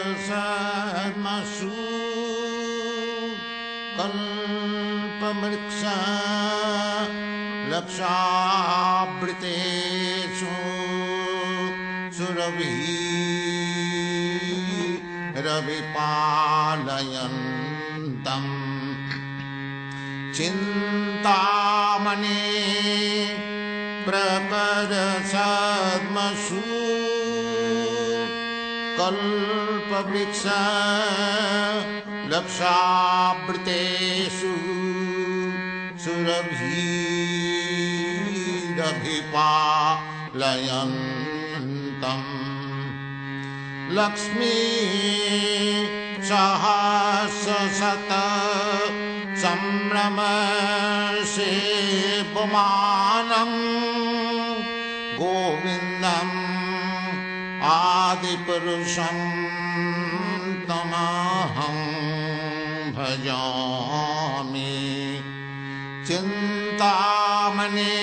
प्रकर्षमसु कल्पवृक्षा लक्षावृतेषु सुरभिरविपालयन्तम् Chintamani प्रकर्षमसु कल्पवृक्षा लक्षावृतेषु सुरभिरविपालयन्तम् Lakshmi सहस्रशत संभ्रमसेवमानम् गोविन्दम् आदिपुरुषं तमहं भजामि Chintamani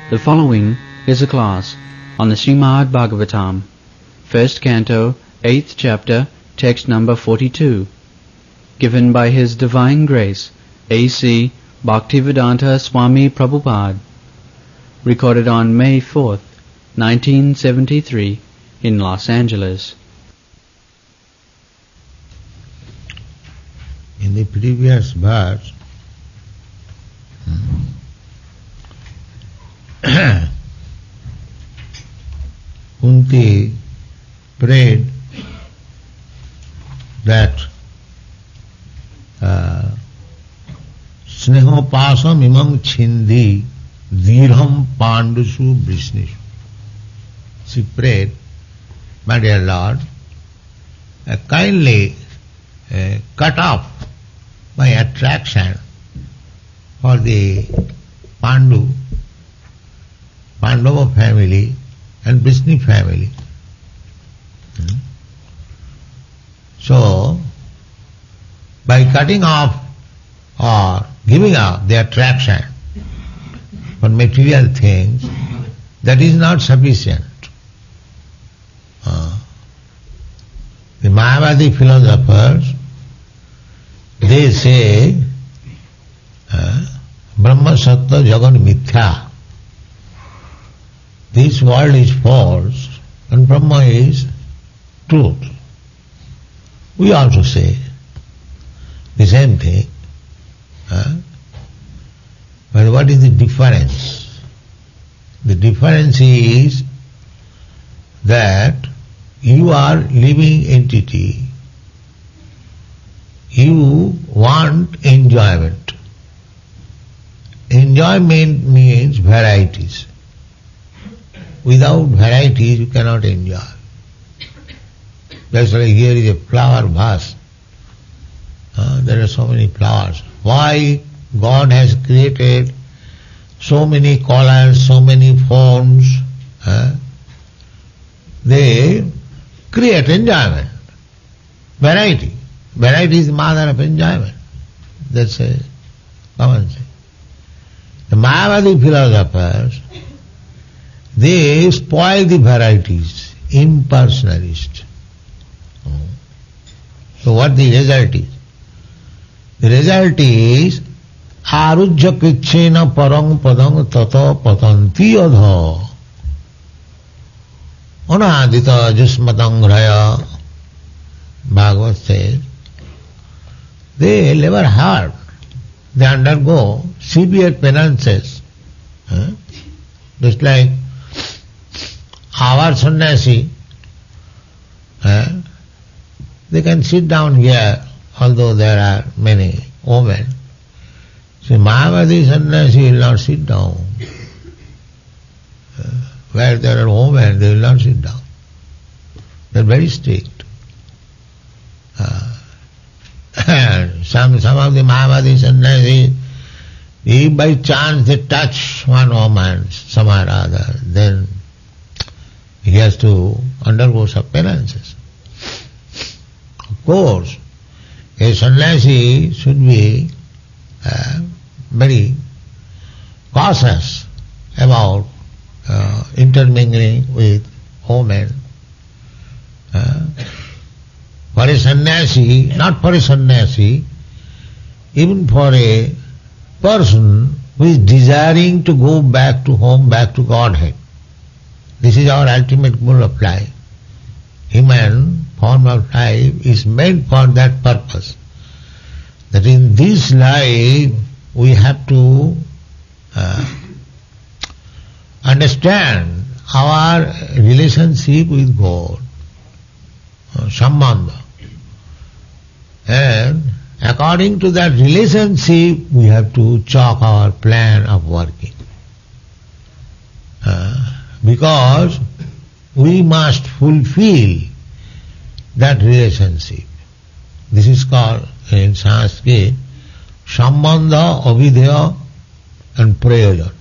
The following is a class on the Srimad Bhagavatam, first canto, 8th chapter, text number 42, given by His Divine Grace, A.C. Bhaktivedanta Swami Prabhupada, recorded on May 4th, 1973, in Los Angeles. In the previous verse, Kunti prayed that Snehopasam imam chindi dirham pandushu vishnishu. She prayed, my dear Lord, kindly cut off my attraction for the Pandava family and Vishnu family. So, by cutting off or giving up the attraction for material things, that is not sufficient. The Mayavadi philosophers, they say, Brahma Sattva Jagan Mithya. This world is false and Brahma is truth. We also say the same thing. But what is the difference? The difference is that you are living entity. You want enjoyment. Enjoyment means varieties. Without varieties you cannot enjoy. That's why here is a flower vase. There are so many flowers. Why God has created so many colors, so many forms? They create enjoyment. Variety. Variety is the mother of enjoyment. That's a common thing. The Mayavadi philosophers, they spoil the varieties, impersonalist. So what the result is? The result is arujya krichena parang padang tata patanti adha anadita jusmatang raya. Bhagavad says, they labor hard. They undergo severe penances. Just like our sannyasi, they can sit down here, although there are many women. See, Mayavadi sannyasi will not sit down. Where there are women, they will not sit down. They are very strict. Some of the Mayavadi sannyasis, if by chance they touch one woman, some or other, then has to undergo some penances. Of course, a sannyasi should be very cautious about intermingling with women. For a sannyasi, not for a sannyasi, even for a person who is desiring to go back to home, back to Godhead. This is our ultimate goal of life. Human form of life is made for that purpose. That in this life we have to understand our relationship with God, sambandha. And according to that relationship, we have to chalk our plan of working. Because we must fulfill that relationship. This is called in Sanskrit sambandha, avidya and prayojan.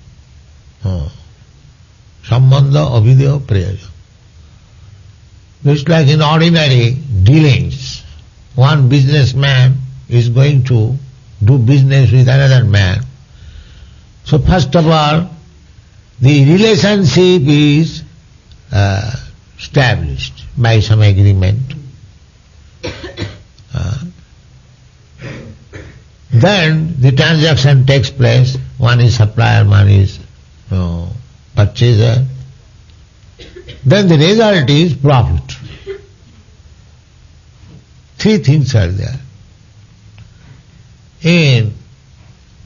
Sambandha, avidya, prayojan. Just like in ordinary dealings, one businessman is going to do business with another man. So first of all, the relationship is established by some agreement. Then the transaction takes place. One is supplier, one is purchaser. Then the result is profit. Three things are there. In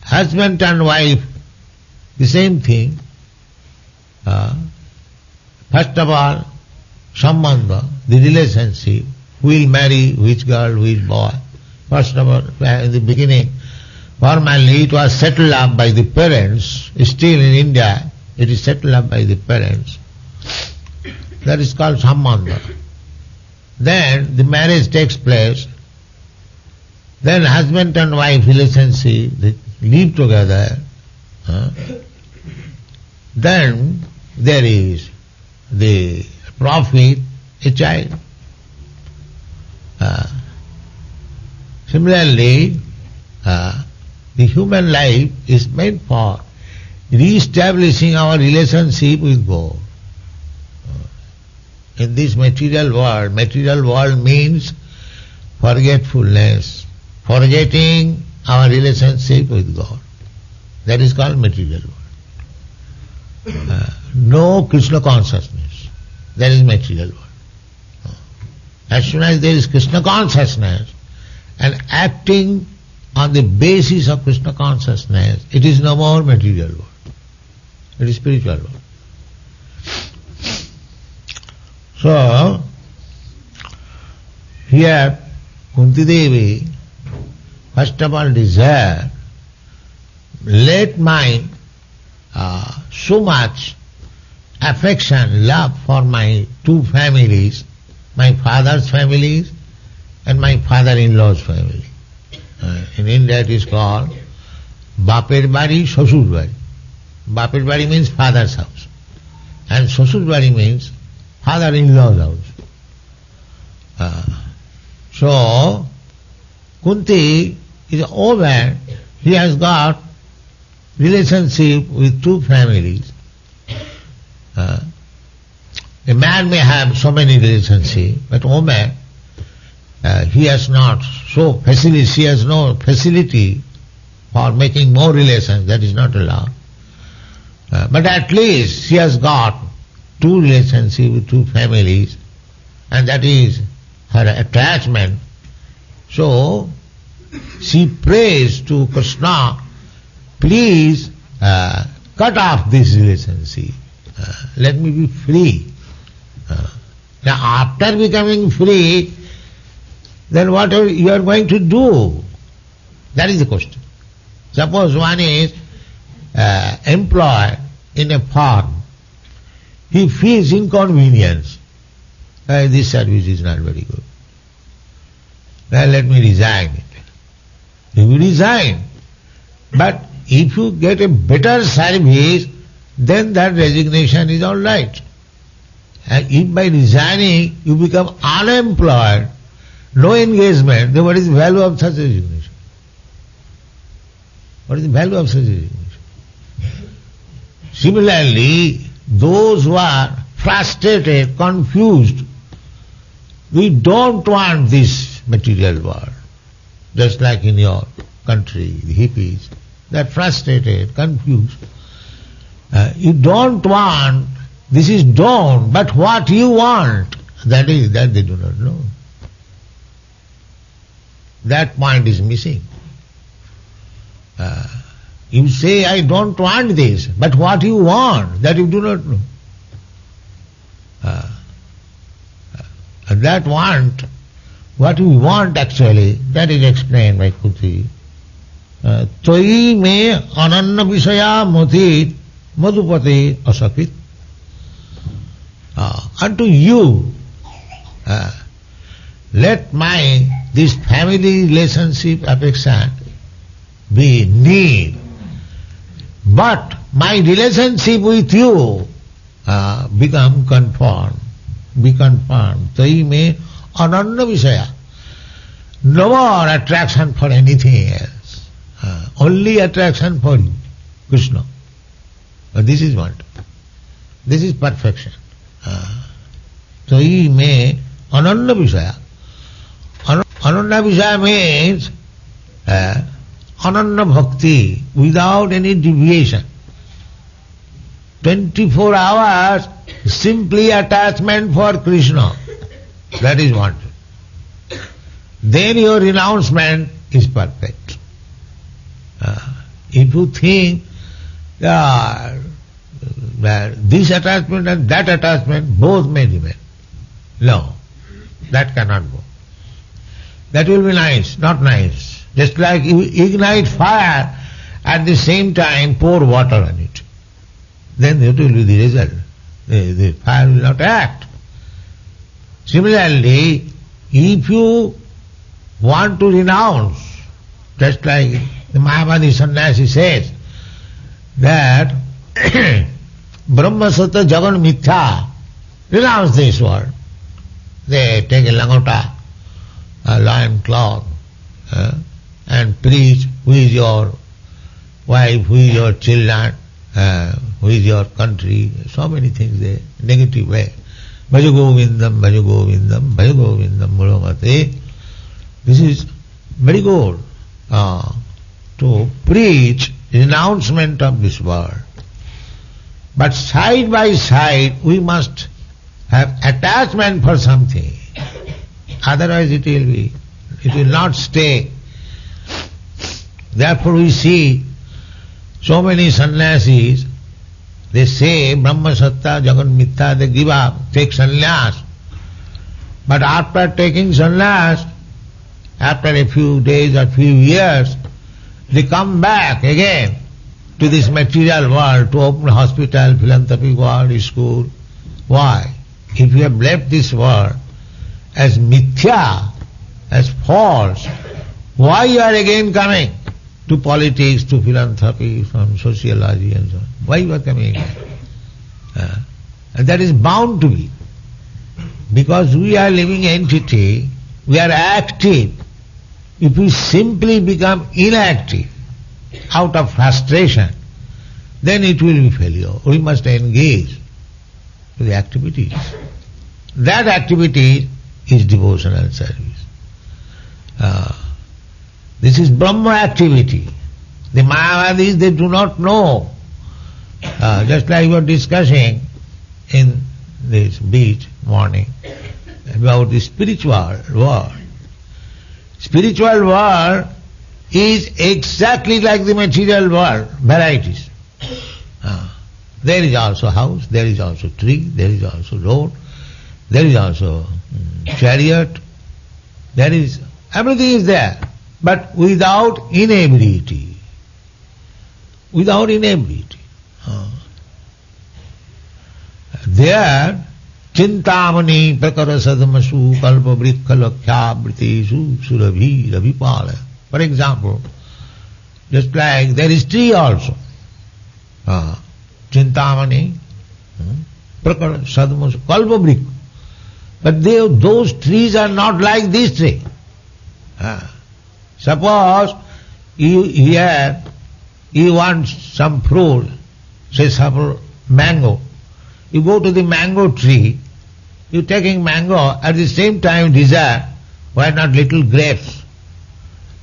husband and wife, the same thing. First of all, sambandha, the relationship, who will marry which girl, which boy. First of all, in the beginning, formally it was settled up by the parents. Still in India, it is settled up by the parents. That is called sambandha. Then the marriage takes place. Then husband and wife relationship, they live together. Then there is the profit, a child. Similarly, the human life is meant for re-establishing our relationship with God. In this material world means forgetfulness, forgetting our relationship with God. That is called material world. No Krishna consciousness, that is material world. As soon as there is Krishna consciousness and acting on the basis of Krishna consciousness, it is no more material world. It is spiritual world. So, here Kunti Devi first of all desire, let my so much affection, love for my two families, my father's families and my father-in-law's family. In India it is called Baper Bari, Shashur Bari. Baper Bari means father's house and Shashur Bari means father-in-law's house. So, Kunti is aware he has got relationship with two families. A man may have so many relationships, but woman, he has not so facility, she has no facility for making more relations, that is not allowed. But at least she has got two relationships with two families, and that is her attachment. So, she prays to Krishna, please cut off this relationship. Let me be free. Now after becoming free, then what you are going to do? That is the question. Suppose one is employed in a farm. He feels inconvenience. This service is not very good. Well, let me resign it. He will resign. But if you get a better service, then that resignation is all right. And if by resigning you become unemployed, no engagement, then what is the value of such resignation? What is the value of such resignation? Similarly, those who are frustrated, confused, we don't want this material world. Just like in your country, the hippies, they are frustrated, confused. You don't want, this is don't, but what you want, that they do not know. That point is missing. You say, I don't want this, but what you want, that you do not know. That want, what you want actually, that is explained by Kuti. Toi me ananna visaya moti madhupati asakit. Unto you, let this family relationship affection be need. But my relationship with you become conformed. Be confirmed. Toi me ananna visaya. No more attraction for anything else. Only attraction for you, Krishna. But this is what? This is perfection. Toi me ananna visaya. Ananna visaya means ananna bhakti, without any deviation. 24 hours simply attachment for Krishna. That is wanted. Then your renouncement is perfect. If you think that this attachment and that attachment both may remain, no, that cannot go. That will be nice, not nice. Just like you ignite fire, at the same time pour water on it. Then that will be the result. The fire will not act. Similarly, if you want to renounce, just like the Mayavadi sannyasi says, that Brahma Sattva Jagan Mithya, renounce this word. They take a langota, a lion cloth, and preach who is your wife, who is your children, who is your country, so many things there, negative way. Bhaja Govindam, Bhaja Govindam, Bhaja Govindam, Mulamate. This is very good to preach renouncement of this world. But side by side we must have attachment for something. Otherwise it will not stay. Therefore we see so many sannyasis, they say Brahma Sattva Jagan Mithya, they give up, take sannyas. But after taking sannyas, after a few days or few years, they come back again to this material world, to open hospital, philanthropic world, school. Why? If you have left this world as mithya, as false, why you are again coming to politics, to philanthropy, from sociology and so on? Why you are coming again? And that is bound to be. Because we are living entity, we are active. If we simply become inactive out of frustration, then it will be failure. We must engage with the activities. That activity is devotional service. This is Brahma activity. The Mayavadis, they do not know. Just like we were discussing in this beach morning about the spiritual world. Spiritual world is exactly like the material world, varieties. There is also house, there is also tree, there is also road, there is also chariot, there is, everything is there, but without inebriety. Without inebriety. There, Chintamani prakara sadamasu kalpa vritkalakhya vritesu surabhi rabhipala. For example, just like there is tree also. Chintamani, Prakara, Sadmusa, Kalpavrik. But those trees are not like this tree. Suppose you want some fruit, say suppose mango. You go to the mango tree, you taking mango, at the same time desire, why not little grapes?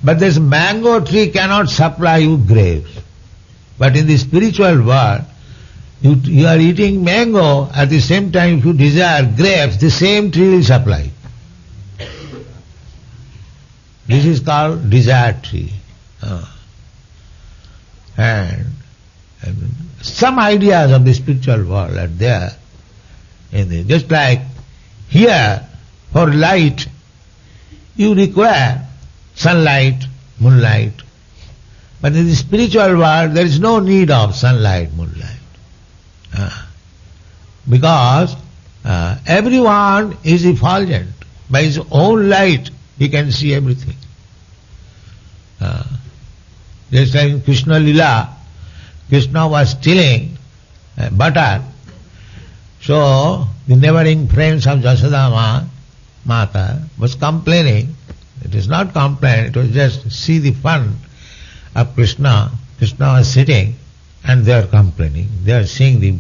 But this mango tree cannot supply you grapes. But in the spiritual world, you are eating mango, at the same time if you desire grapes, the same tree will supply. This is called desire tree. And some ideas of the spiritual world are there. Just like here, for light, you require sunlight, moonlight. But in the spiritual world, there is no need of sunlight, moonlight. Because everyone is effulgent. By his own light, he can see everything. Just like in Krishna Lila, Krishna was stealing butter. So the neighboring friends of Jashoda Mata was complaining. It is not complaint, it was just see the fun of Krishna. Krishna was sitting and they are complaining. They are seeing the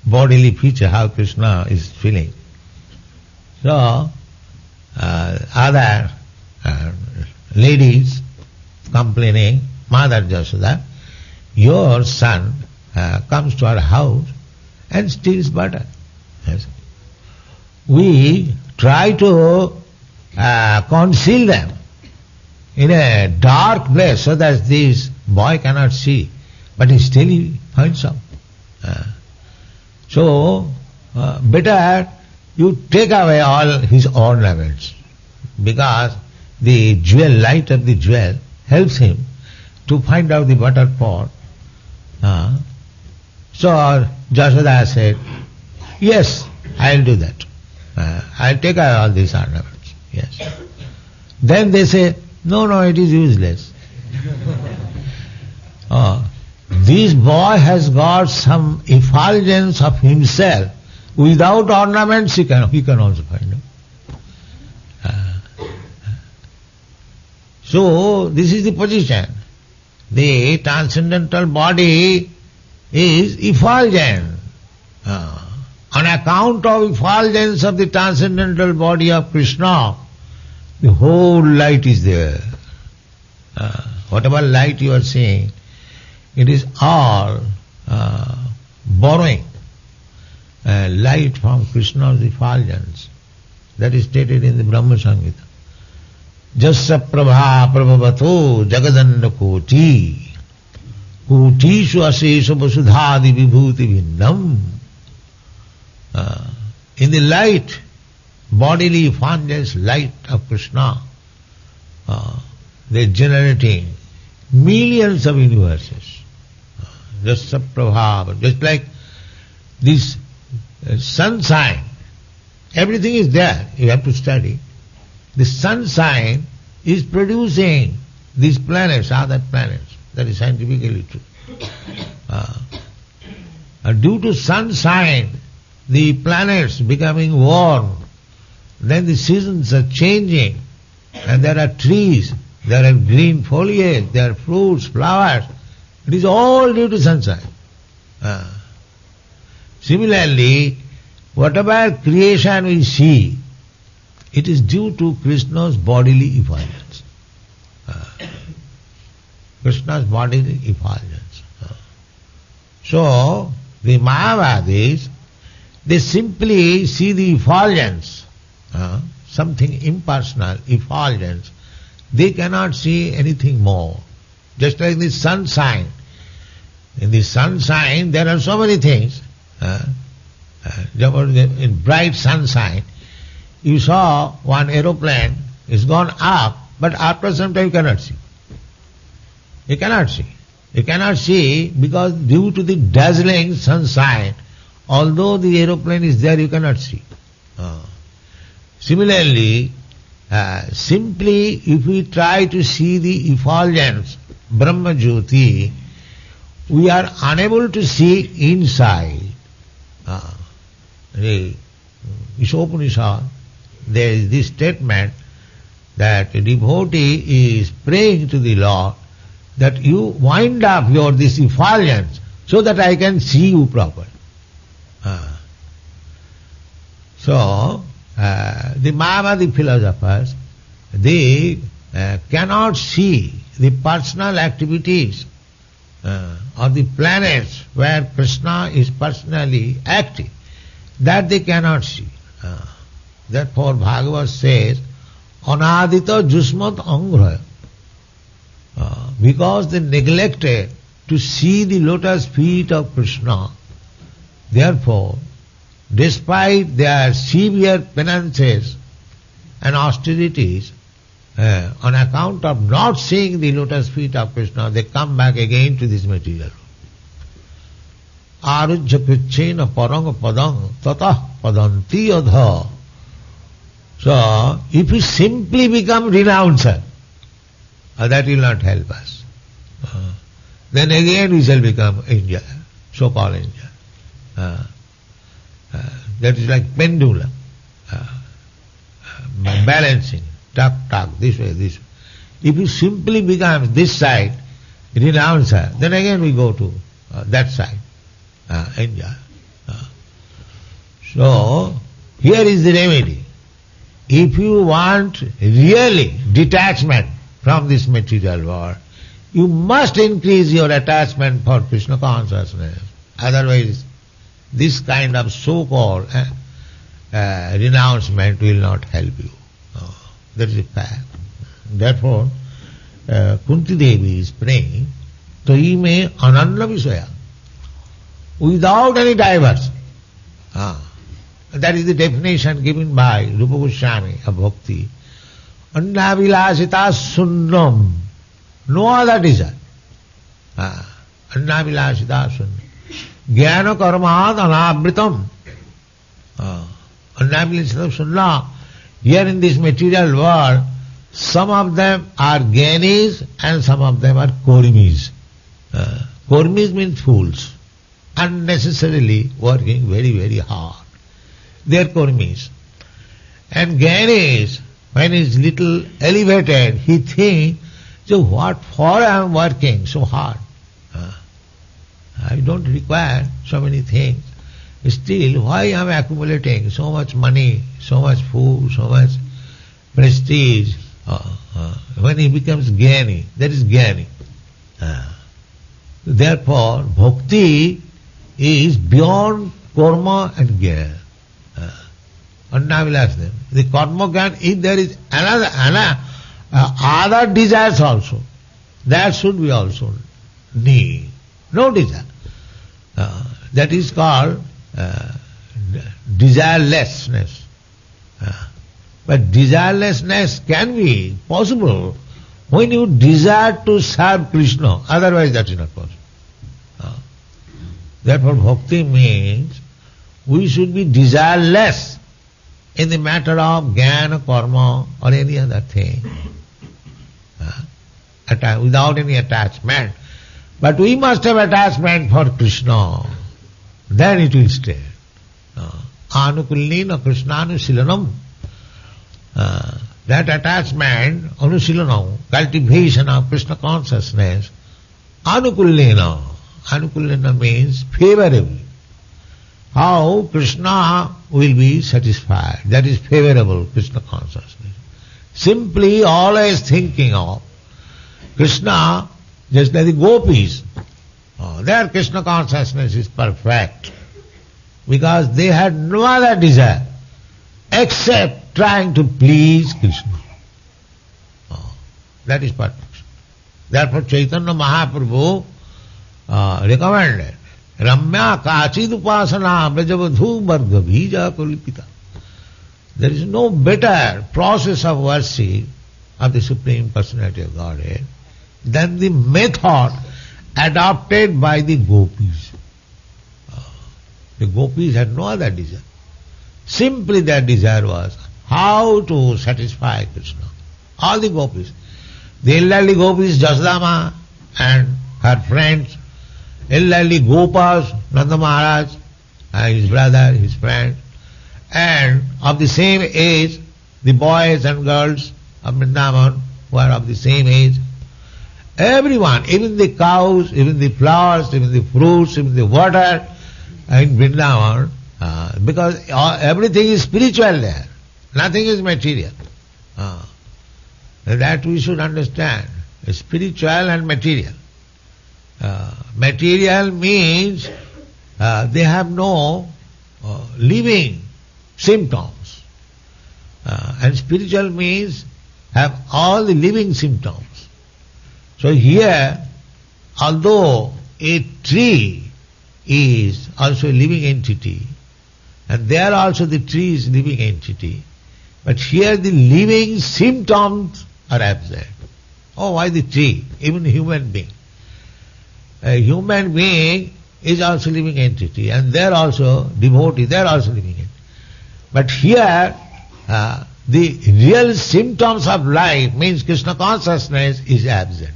bodily feature, how Krishna is feeling. So other ladies complaining, Mother Jashoda, your son comes to our house and steals butter. Yes. We try to conceal them in a dark place so that this boy cannot see, but he still finds out. So better you take away all his ornaments, because the jewel, light of the jewel helps him to find out the butter pot. So Jashoda said, yes, I'll do that. I'll take away all these ornaments. Yes. Then they say, no, it is useless. This boy has got some effulgence of himself. Without ornaments he can also find out. So this is the position. The transcendental body is effulgent. On account of effulgence of the transcendental body of Krishna, the whole light is there. Whatever light you are seeing, it is all borrowing light from Krishna's effulgence. That is stated in the Brahma Samhita. Jasya prabha prabhavato jagadanda koti kotishu asesha vasudhadi vibhuti vinnam. In the light, bodily effulgence light of Krishna, they are generating millions of universes. Jasya prabha, just like this sunshine, everything is there, you have to study. The sunshine is producing these planets, other planets. That is scientifically true. Due to sunshine, the planets becoming warm, then the seasons are changing, and there are trees, there are green foliage, there are fruits, flowers. It is all due to sunshine. Similarly, whatever creation we see, it is due to Krishna's bodily effulgence. Krishna's bodily effulgence. So, the Mayavadis, they simply see the effulgence, something impersonal, effulgence. They cannot see anything more. Just like the sunshine. In the sunshine, there are so many things. In bright sunshine, you saw one aeroplane is gone up, but after some time you cannot see. You cannot see. You cannot see because due to the dazzling sunshine, although the aeroplane is there, you cannot see. Similarly, simply if we try to see the effulgence, Brahma Jyoti, we are unable to see inside. the Ishopanishad, there is this statement that a devotee is praying to the Lord that you wind up your this effulgence so that I can see you properly. So, the Mayavadi philosophers, they cannot see the personal activities or the planets where Krishna is personally active. That they cannot see. Therefore Bhagavad says, Anadita Jusmat Angraya. Because they neglected to see the lotus feet of Krishna, therefore, despite their severe penances and austerities, on account of not seeing the lotus feet of Krishna, they come back again to this material. Arujya krichena parang padang tatah padanti adha. So, if we simply become renouncer, that will not help us. Then again we shall become angel, so-called angel. That is like pendulum, balancing, tuck, this way, this way. If we simply become this side, renouncer, then again we go to that side, angel. So, here is the remedy. If you want really detachment from this material world, you must increase your attachment for Krishna consciousness. Otherwise, this kind of so-called renouncement will not help you. That is a fact. Therefore, Kunti Devi is praying, Tahi me ananda visaya, without any diversion. That is the definition given by Rupa Goswami of bhakti. Annavilasita sunnam, no other desire. Annavilasita sunnam. Jnana karmad anavritam. Annavilasita sunnam. Here in this material world, some of them are jnanis and some of them are kurmis. Kurmis means fools, unnecessarily working very, very hard. They are kurmis. And jnanis, when he is little elevated, he thinks, so what for I am working so hard? I don't require so many things. Still, why am I accumulating so much money, so much food, so much prestige? When he becomes jnani, that is jnani. Therefore, bhakti is beyond karma and jnana. Annavilasya. The karma jnana, if there is other desires also, that should be also need. No desire. That is called desirelessness. But desirelessness can be possible when you desire to serve Krishna. Otherwise that is not possible. Therefore bhakti means we should be desireless in the matter of jnana, karma or any other thing. Without any attachment. But we must have attachment for Krishna. Then it will stay. Anukullina Krishnanushilanam. That attachment, anusilanam, cultivation of Krishna consciousness, anukullina. Anukullina means favorably. How Krishna will be satisfied. That is favorable, Krishna consciousness. Simply always thinking of Krishna, just like the gopis. Their Krishna consciousness is perfect because they had no other desire except trying to please Krishna. That is perfect. Therefore Chaitanya Mahaprabhu recommended Ramya Kachid Upasana Brajavadhu Varga Bija Kulipita. There is no better process of worship of the Supreme Personality of Godhead than the method adopted by the gopis. The gopis had no other desire. Simply their desire was how to satisfy Krishna. All the gopis. The elderly gopis, Jasodama and her friends, elderly Gopas, Nanda Maharaj, his brother, his friend, of the same age, the boys and girls of Vrindavan who are of the same age. Everyone, even the cows, even the flowers, even the fruits, even the water in Vrindavan, because everything is spiritual there. Nothing is material. That we should understand. Spiritual and material. Material means they have no living symptoms. And spiritual means have all the living symptoms. So here, although a tree is also a living entity, and there also the tree is living entity, but here the living symptoms are absent. Oh, why the tree? Even human being. A human being is also living entity, and there also devotee, they are also living entity. But here, the real symptoms of life means Krishna consciousness is absent.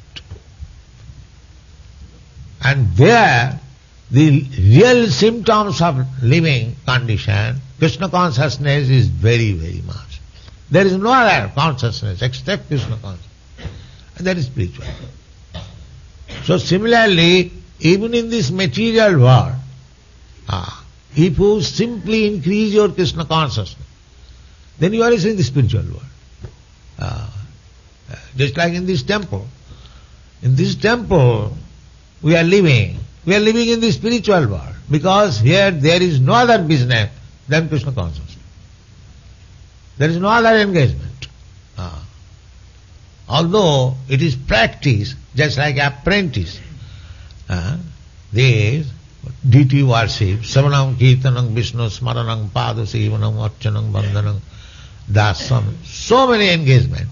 And there, the real symptoms of living condition, Krishna consciousness is very, very much. There is no other consciousness except Krishna consciousness. And that is spiritual. So similarly, even in this material world, if you simply increase your Krishna consciousness, then you are in the spiritual world. Just like in this temple. In this temple, we are living in the spiritual world, because here there is no other business than Krishna consciousness. There is no other engagement. Although it is practice, just like apprentice, this deity worship, Savanam, Kirtanam, Vishnu, Smaranam, Padasevanam, Archanam, Bandhanam, Dasam, so many engagement.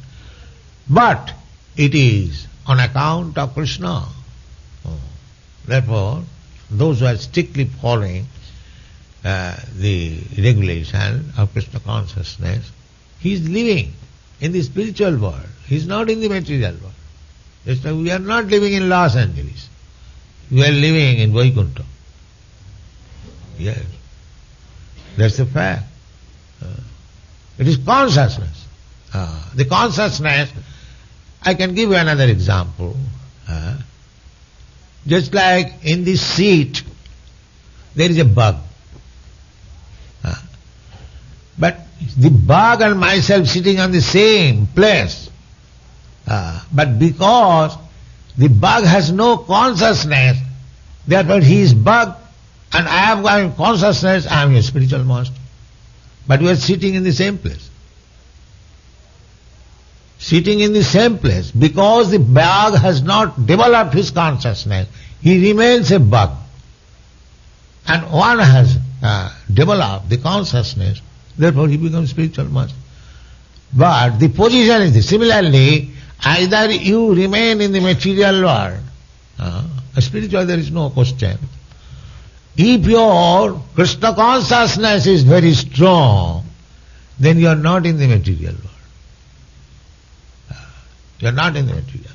But it is on account of Krishna. Therefore, those who are strictly following the regulation of Krishna consciousness, he is living in the spiritual world. He is not in the material world. Just like we are not living in Los Angeles. We are living in Vaikuntha. Yes. That's a fact. It is consciousness. The consciousness, I can give you another example. Just like in this seat, there is a bug. But the bug and myself sitting on the same place. But because the bug has no consciousness, therefore he is bug and I have got consciousness, I am a spiritual master. But we are sitting in the same place. Sitting in the same place, because the bug has not developed his consciousness, he remains a bug. And one has developed the consciousness, therefore he becomes spiritual master. But the position is this. Similarly, either you remain in the material world, spiritual there is no question. If your Krishna consciousness is very strong, then you are not in the material world. You are not in the material.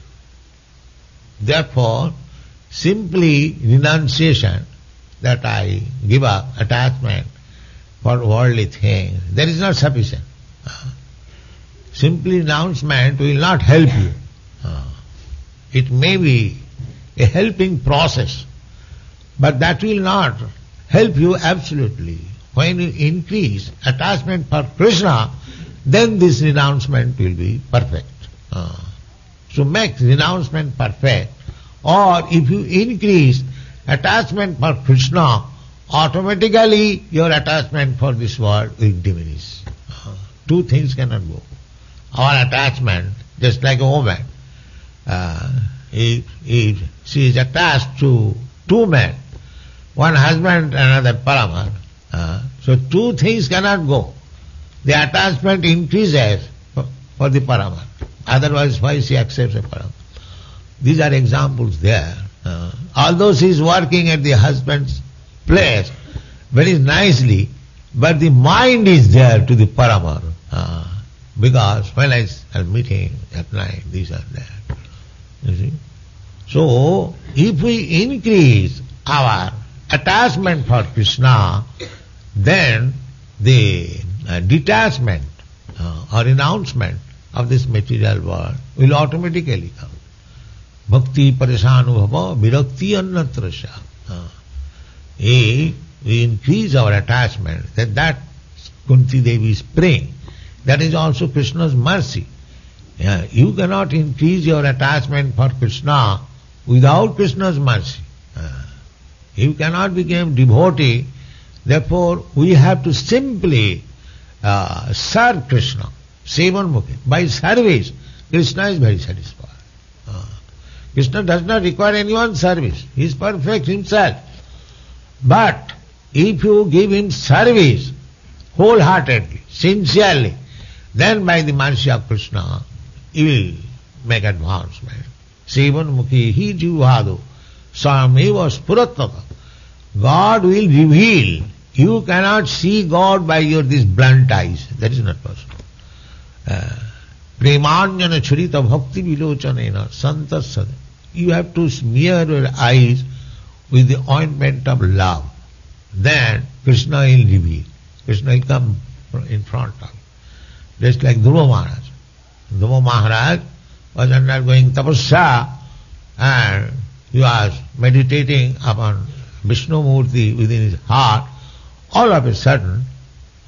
Therefore, simply renunciation, that I give up attachment for worldly things, that is not sufficient. Simply renouncement will not help you. It may be a helping process, but that will not help you absolutely. When you increase attachment for Krishna, then this renouncement will be perfect. So make renouncement perfect. Or if you increase attachment for Krishna, automatically your attachment for this world will diminish. Two things cannot go. Our attachment, just like a woman, if she is attached to two men, one husband and another paramour, so two things cannot go. The attachment increases for the paramour. Otherwise, why she accepts a paramour? These are examples there. Although she is working at the husband's place very nicely, but the mind is there to the paramour. Because when I meet him at night, this and that. You see? So, if we increase our attachment for Krishna, then the detachment or renouncement of this material world will automatically come. Bhakti parishanubhava virakti annatrasya. We increase our attachment, that Kunti Devi is praying. That is also Krishna's mercy. You cannot increase your attachment for Krishna without Krishna's mercy. You cannot become devotee. Therefore, we have to simply serve Krishna. Sevanmukhi. By service, Krishna is very satisfied. Krishna does not require anyone's service. He is perfect himself. But if you give him service wholeheartedly, sincerely, then by the mercy of Krishna, you will make advancement. Sevanmukhi hi jivhadu sameva spurataka. God will reveal. You cannot see God by your these blunt eyes. That is not possible. Premanjana churita bhakti vilochanena santasad. You have to smear your eyes with the ointment of love. Then Krishna will reveal. Krishna will come in front of you. Just like Dhruva Maharaj. Dhruva Maharaj was undergoing tapasya and he was meditating upon Vishnu Murti within his heart. All of a sudden,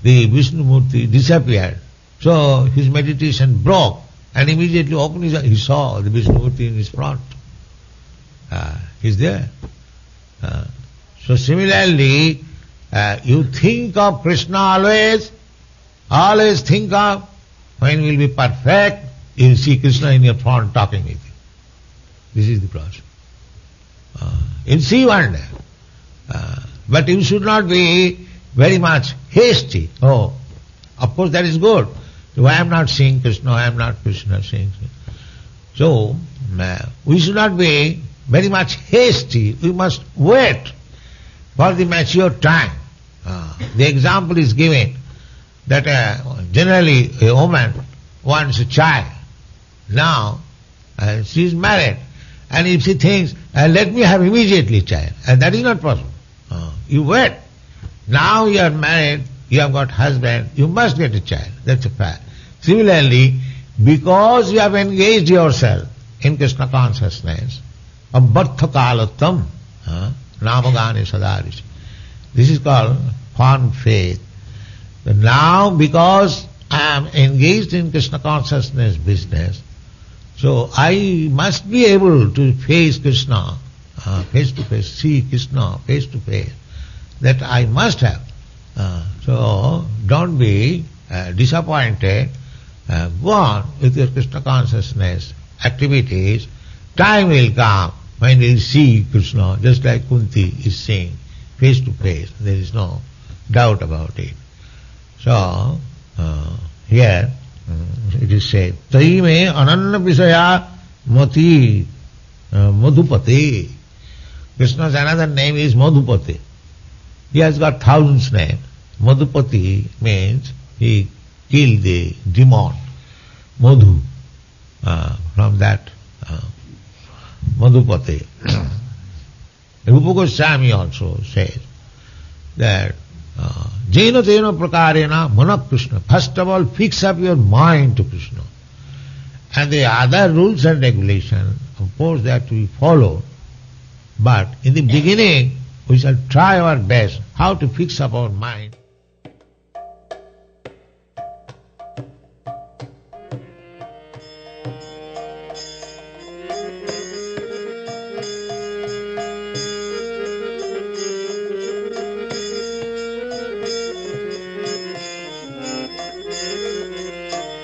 the Vishnu Murti disappeared. So his meditation broke and immediately opened his eyes. He saw the Vishnu Murti in his front. He's there. So similarly, you think of Krishna always think of when you will be perfect, you will see Krishna in your front talking with you. This is the process. You'll see one day. But you should not be very much hasty. Oh, of course that is good. So I am not seeing Krishna, I am not Krishna seeing Krishna. So, we should not be very much hasty. We must wait for the mature time. The example is given that generally a woman wants a child. Now, she is married. And if she thinks, let me have immediately child, and that is not possible. You wait. Now you are married, you have got husband, you must get a child. That's a fact. Similarly, because you have engaged yourself in Krishna consciousness, abbartha kalatam, namagane sadarishi. This is called firm faith. But now, because I am engaged in Krishna consciousness business, so I must be able to face Krishna face to face, see Krishna face to face. That I must have. So don't be disappointed. Go on with your Krishna consciousness activities. Time will come when you will see Krishna, just like Kunti is seeing face to face. There is no doubt about it. So here it is said, Tai me ananna visaya mati madhupati. Krishna's another name is Madhupati. He has got thousands names. Madhupati means he killed the demon, Madhu. From that, Madhupati. Rupa Goswami also says that Jena Tena Prakarena Mana Krishna. First of all, fix up your mind to Krishna. And the other rules and regulations, of course, they have to be followed. But in the beginning, we shall try our best how to fix up our mind